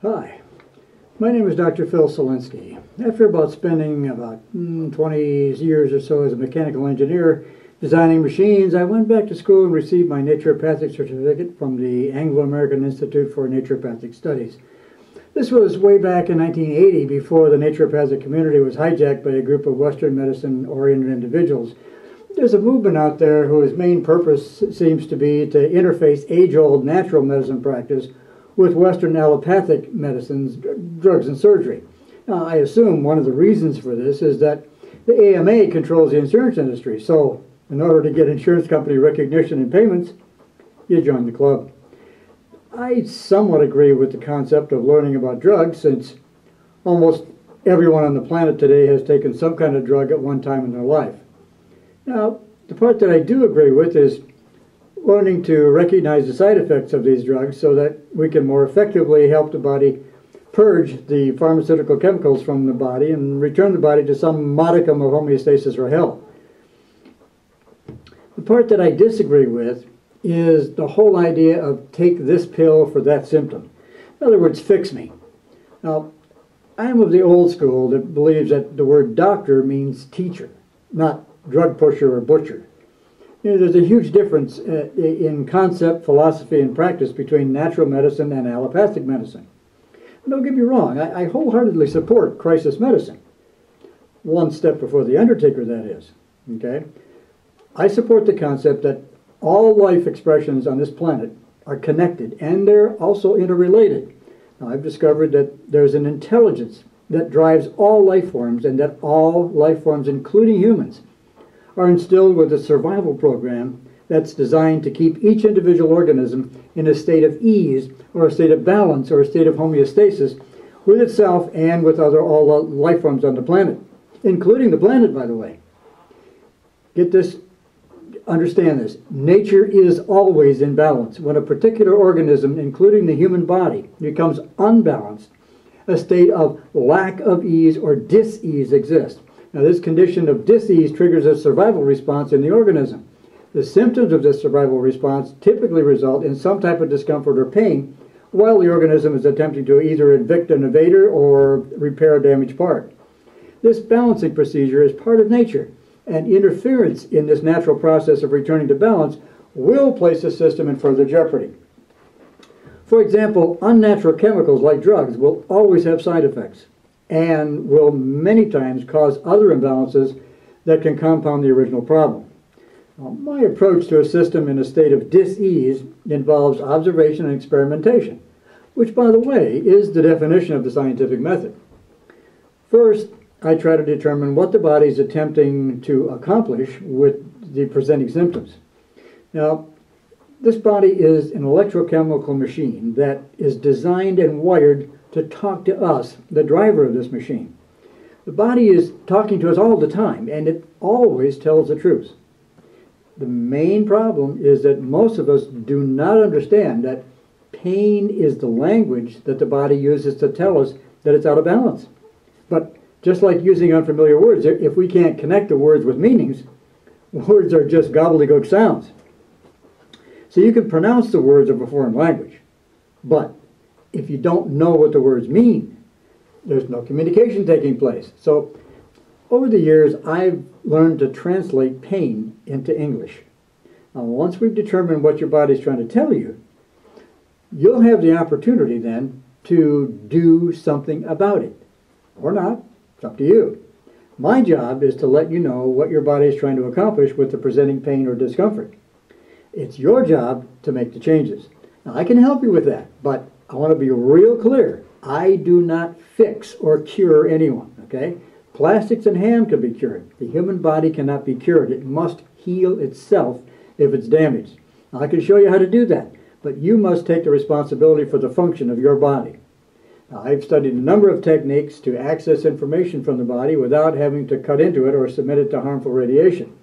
Hi, my name is Dr. Phil Selinsky. After spending about 20 years or so as a mechanical engineer designing machines, I went back to school and received my naturopathic certificate from the Anglo-American Institute for Naturopathic Studies. This was way back in 1980, before the naturopathic community was hijacked by a group of Western medicine-oriented individuals. There's a movement out there whose main purpose seems to be to interface age-old natural medicine practice with Western allopathic medicines, drugs, and surgery. Now, I assume one of the reasons for this is that the AMA controls the insurance industry, so in order to get insurance company recognition and payments, you join the club. I somewhat agree with the concept of learning about drugs, since almost everyone on the planet today has taken some kind of drug at one time in their life. Now, the part that I do agree with is learning to recognize the side effects of these drugs so that we can more effectively help the body purge the pharmaceutical chemicals from the body and return the body to some modicum of homeostasis or health. The part that I disagree with is the whole idea of take this pill for that symptom. In other words, fix me. Now, I am of the old school that believes that the word doctor means teacher, not drug pusher or butcher. You know, there's a huge difference in concept, philosophy, and practice between natural medicine and allopathic medicine. Don't get me wrong, I wholeheartedly support crisis medicine. One step before the undertaker, that is. Okay? I support the concept that all life expressions on this planet are connected, and they're also interrelated. Now, I've discovered that there's an intelligence that drives all life forms, and that all life forms, including humans, are instilled with a survival program that's designed to keep each individual organism in a state of ease, or a state of balance, or a state of homeostasis with itself and with all life forms on the planet, including the planet, by the way. Get this, understand this. Nature is always in balance. When a particular organism, including the human body, becomes unbalanced, a state of lack of ease or dis-ease exists. Now, this condition of dis-ease triggers a survival response in the organism. The symptoms of this survival response typically result in some type of discomfort or pain while the organism is attempting to either evict an invader or repair a damaged part. This balancing procedure is part of nature, and interference in this natural process of returning to balance will place the system in further jeopardy. For example, unnatural chemicals like drugs will always have side effects, and will many times cause other imbalances that can compound the original problem. Now, my approach to a system in a state of dis-ease involves observation and experimentation, which, by the way, is the definition of the scientific method. First, I try to determine what the body is attempting to accomplish with the presenting symptoms. Now, this body is an electrochemical machine that is designed and wired to talk to us, the driver of this machine. The body is talking to us all the time, and it always tells the truth. The main problem is that most of us do not understand that pain is the language that the body uses to tell us that it's out of balance. But just like using unfamiliar words, if we can't connect the words with meanings, words are just gobbledygook sounds. So you can pronounce the words of a foreign language, but if you don't know what the words mean, there's no communication taking place. So over the years, I've learned to translate pain into English. Now, once we've determined what your body's trying to tell you, you'll have the opportunity then to do something about it. Or not. It's up to you. My job is to let you know what your body is trying to accomplish with the presenting pain or discomfort. It's your job to make the changes. Now, I can help you with that, but I want to be real clear. I do not fix or cure anyone, okay? Plastics and ham can be cured. The human body cannot be cured. It must heal itself if it's damaged. Now, I can show you how to do that, but you must take the responsibility for the function of your body. Now, I've studied a number of techniques to access information from the body without having to cut into it or submit it to harmful radiation.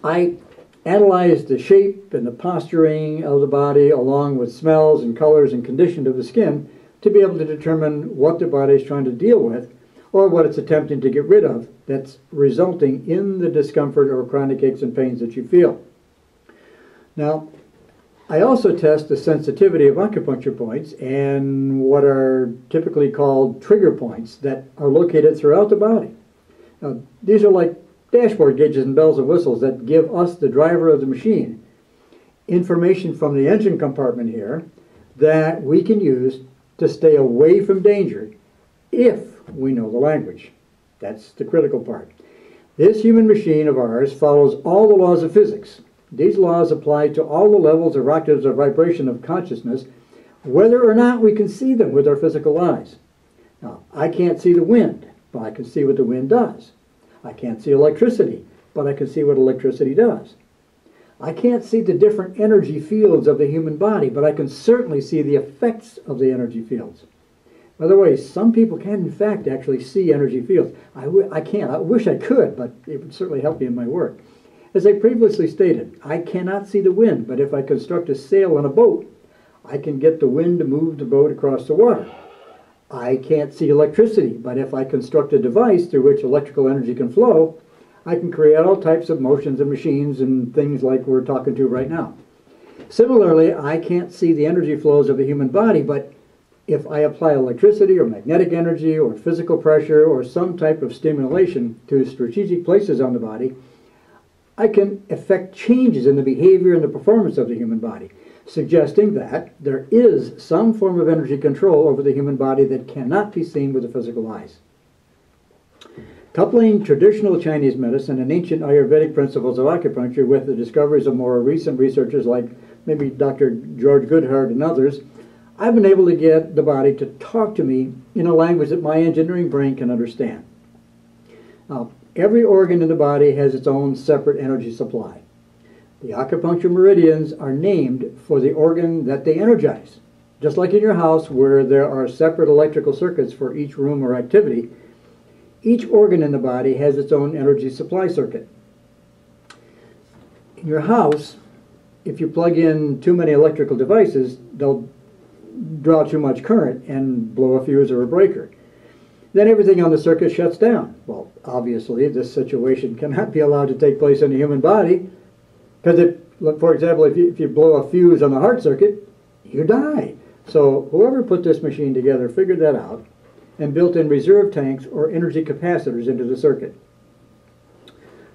I analyze the shape and the posturing of the body along with smells and colors and condition of the skin to be able to determine what the body is trying to deal with or what it's attempting to get rid of that's resulting in the discomfort or chronic aches and pains that you feel. Now, I also test the sensitivity of acupuncture points and what are typically called trigger points that are located throughout the body. Now, these are like dashboard gauges and bells and whistles that give us, the driver of the machine, information from the engine compartment here that we can use to stay away from danger if we know the language. That's the critical part. This human machine of ours follows all the laws of physics. These laws apply to all the levels or octaves of vibration of consciousness, whether or not we can see them with our physical eyes. Now, I can't see the wind, but I can see what the wind does. I can't see electricity, but I can see what electricity does. I can't see the different energy fields of the human body, but I can certainly see the effects of the energy fields. By the way, some people can, in fact, actually see energy fields. I can't. I wish I could, but it would certainly help me in my work. As I previously stated, I cannot see the wind, but if I construct a sail on a boat, I can get the wind to move the boat across the water. I can't see electricity, but if I construct a device through which electrical energy can flow, I can create all types of motions and machines and things like we're talking to right now. Similarly, I can't see the energy flows of the human body, but if I apply electricity or magnetic energy or physical pressure or some type of stimulation to strategic places on the body, I can affect changes in the behavior and the performance of the human body, suggesting that there is some form of energy control over the human body that cannot be seen with the physical eyes. Coupling traditional Chinese medicine and ancient Ayurvedic principles of acupuncture with the discoveries of more recent researchers like maybe Dr. George Goodhart and others, I've been able to get the body to talk to me in a language that my engineering brain can understand. Now, every organ in the body has its own separate energy supply. The acupuncture meridians are named for the organ that they energize. Just like in your house where there are separate electrical circuits for each room or activity, each organ in the body has its own energy supply circuit. In your house, if you plug in too many electrical devices, they'll draw too much current and blow a fuse or a breaker. Then everything on the circuit shuts down. Well, obviously, this situation cannot be allowed to take place in the human body because, for example, if you blow a fuse on the heart circuit, you die. So whoever put this machine together figured that out and built in reserve tanks or energy capacitors into the circuit.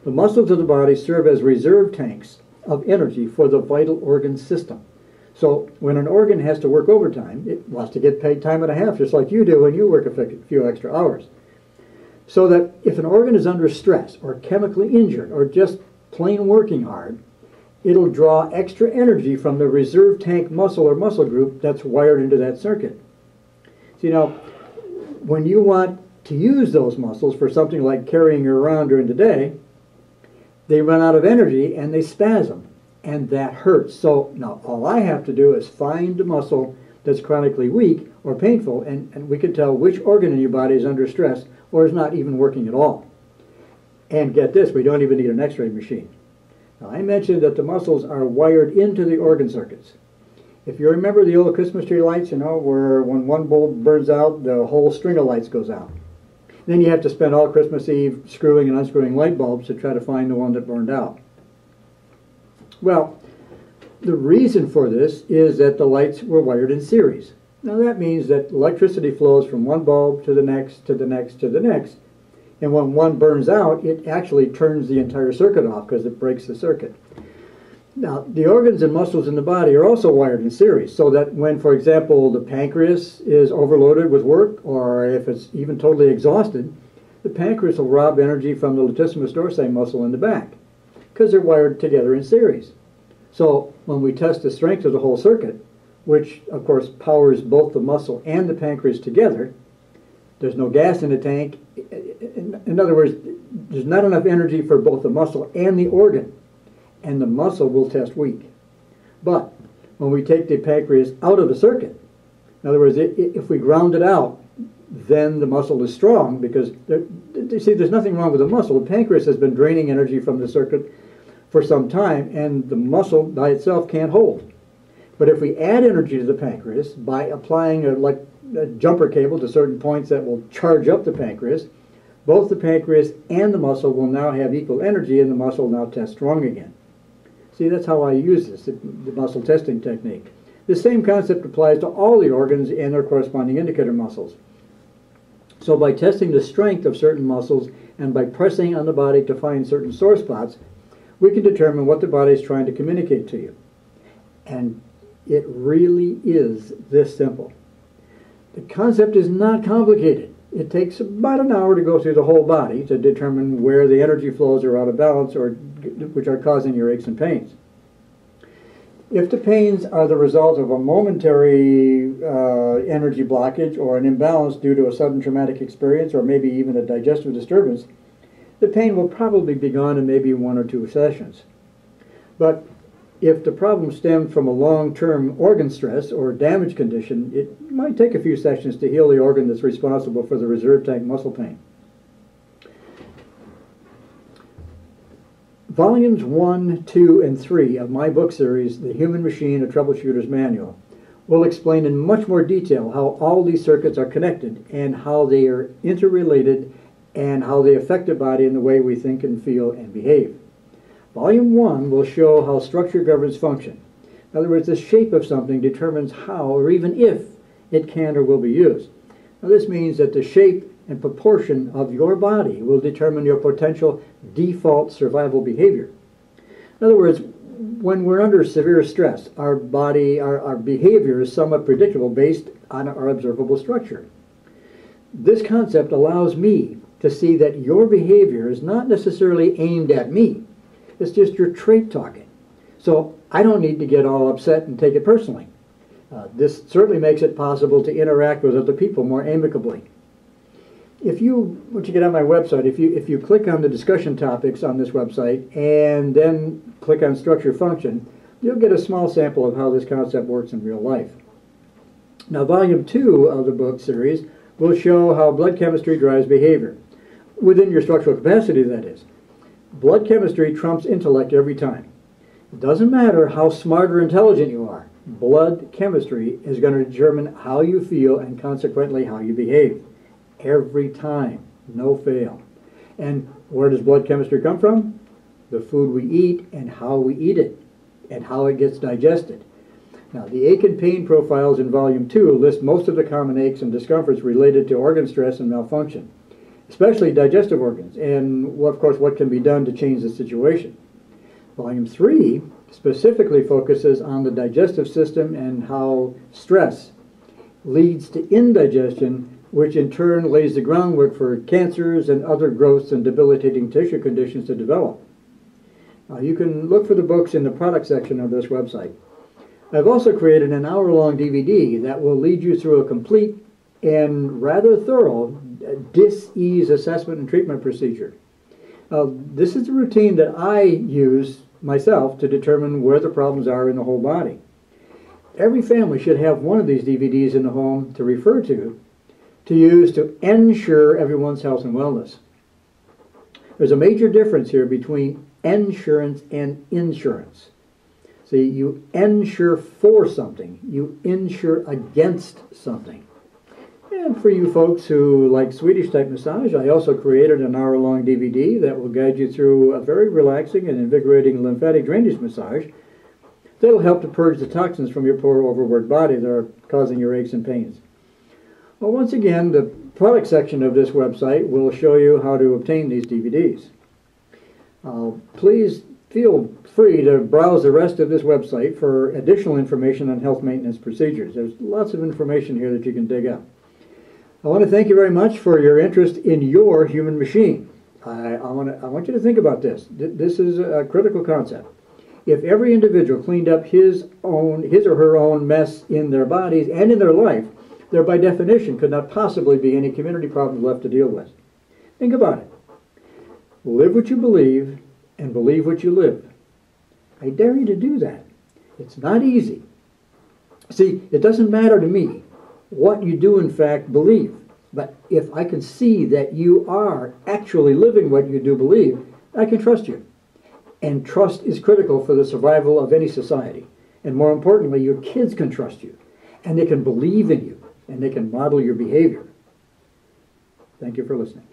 The muscles of the body serve as reserve tanks of energy for the vital organ system. So when an organ has to work overtime, it wants to get paid time and a half, just like you do when you work a few extra hours. So that if an organ is under stress or chemically injured or just plain working hard, it'll draw extra energy from the reserve tank muscle or muscle group that's wired into that circuit. See, now, when you want to use those muscles for something like carrying you around during the day, they run out of energy and they spasm, and that hurts. So now all I have to do is find the muscle that's chronically weak or painful, and we can tell which organ in your body is under stress or is not even working at all. And get this, we don't even need an x-ray machine. Now, I mentioned that the muscles are wired into the organ circuits. If you remember the old Christmas tree lights, you know, where when one bulb burns out, the whole string of lights goes out. Then you have to spend all Christmas Eve screwing and unscrewing light bulbs to try to find the one that burned out. Well, the reason for this is that the lights were wired in series. Now that means that electricity flows from one bulb to the next, to the next, to the next. And when one burns out, it actually turns the entire circuit off because it breaks the circuit. Now, the organs and muscles in the body are also wired in series, so that when, for example, the pancreas is overloaded with work, or if it's even totally exhausted, the pancreas will rob energy from the latissimus dorsi muscle in the back, because they're wired together in series. So when we test the strength of the whole circuit, which, of course, powers both the muscle and the pancreas together, there's no gas in the tank. In other words, there's not enough energy for both the muscle and the organ, and the muscle will test weak. But when we take the pancreas out of the circuit, in other words, if we ground it out, then the muscle is strong because, you see, there's nothing wrong with the muscle. The pancreas has been draining energy from the circuit for some time, and the muscle by itself can't hold. But if we add energy to the pancreas by applying a jumper cable to certain points that will charge up the pancreas, both the pancreas and the muscle will now have equal energy, and the muscle will now test strong again. See, that's how I use this, the muscle testing technique. The same concept applies to all the organs and their corresponding indicator muscles. So by testing the strength of certain muscles and by pressing on the body to find certain sore spots, we can determine what the body is trying to communicate to you. And it really is this simple. The concept is not complicated. It takes about an hour to go through the whole body to determine where the energy flows are out of balance or which are causing your aches and pains. If the pains are the result of a momentary energy blockage or an imbalance due to a sudden traumatic experience or maybe even a digestive disturbance, the pain will probably be gone in maybe 1 or 2 sessions. But if the problem stemmed from a long-term organ stress or damage condition, it might take a few sessions to heal the organ that's responsible for the reserve tank muscle pain. Volumes 1, 2, and 3 of my book series, The Human Machine, A Troubleshooter's Manual, will explain in much more detail how all these circuits are connected and how they are interrelated and how they affect the body in the way we think and feel and behave. Volume 1 will show how structure governs function. In other words, the shape of something determines how or even if it can or will be used. Now this means that the shape and proportion of your body will determine your potential default survival behavior. In other words, when we're under severe stress, our behavior is somewhat predictable based on our observable structure. This concept allows me to see that your behavior is not necessarily aimed at me. It's just your trait talking. So I don't need to get all upset and take it personally. This certainly makes it possible to interact with other people more amicably. Once you get on my website, if you click on the discussion topics on this website and then click on structure function, you'll get a small sample of how this concept works in real life. Now, volume 2 of the book series will show how blood chemistry drives behavior. Within your structural capacity, that is. Blood chemistry trumps intellect every time. It doesn't matter how smart or intelligent you are. Blood chemistry is going to determine how you feel and consequently how you behave. Every time, no fail. And where does blood chemistry come from? The food we eat and how we eat it and how it gets digested. Now, the ache and pain profiles in Volume 2 list most of the common aches and discomforts related to organ stress and malfunction, especially digestive organs, and, of course, what can be done to change the situation. Volume 3 specifically focuses on the digestive system and how stress leads to indigestion, which in turn lays the groundwork for cancers and other growths and debilitating tissue conditions to develop. You can look for the books in the product section of this website. I've also created an hour-long DVD that will lead you through a complete and rather thorough dis-ease assessment and treatment procedure. This is the routine that I use myself to determine where the problems are in the whole body. Every family should have one of these DVDs in the home to refer to use to ensure everyone's health and wellness. There's a major difference here between insurance and insurance. See, you insure for something, you insure against something. And for you folks who like Swedish type massage, I also created an hour-long DVD that will guide you through a very relaxing and invigorating lymphatic drainage massage that'll help to purge the toxins from your poor overworked body that are causing your aches and pains. Well, once again, the product section of this website will show you how to obtain these DVDs. Please feel free to browse the rest of this website for additional information on health maintenance procedures. There's lots of information here that you can dig up. I want to thank you very much for your interest in your human machine. I want you to think about this. This is a critical concept. If every individual cleaned up his or her own mess in their bodies and in their life, there by definition could not possibly be any community problems left to deal with. Think about it. Live what you believe and believe what you live. I dare you to do that. It's not easy. See, it doesn't matter to me what you do in fact believe, but if I can see that you are actually living what you do believe, I can trust you. And trust is critical for the survival of any society. And more importantly, your kids can trust you, and they can believe in you, and they can model your behavior. Thank you for listening.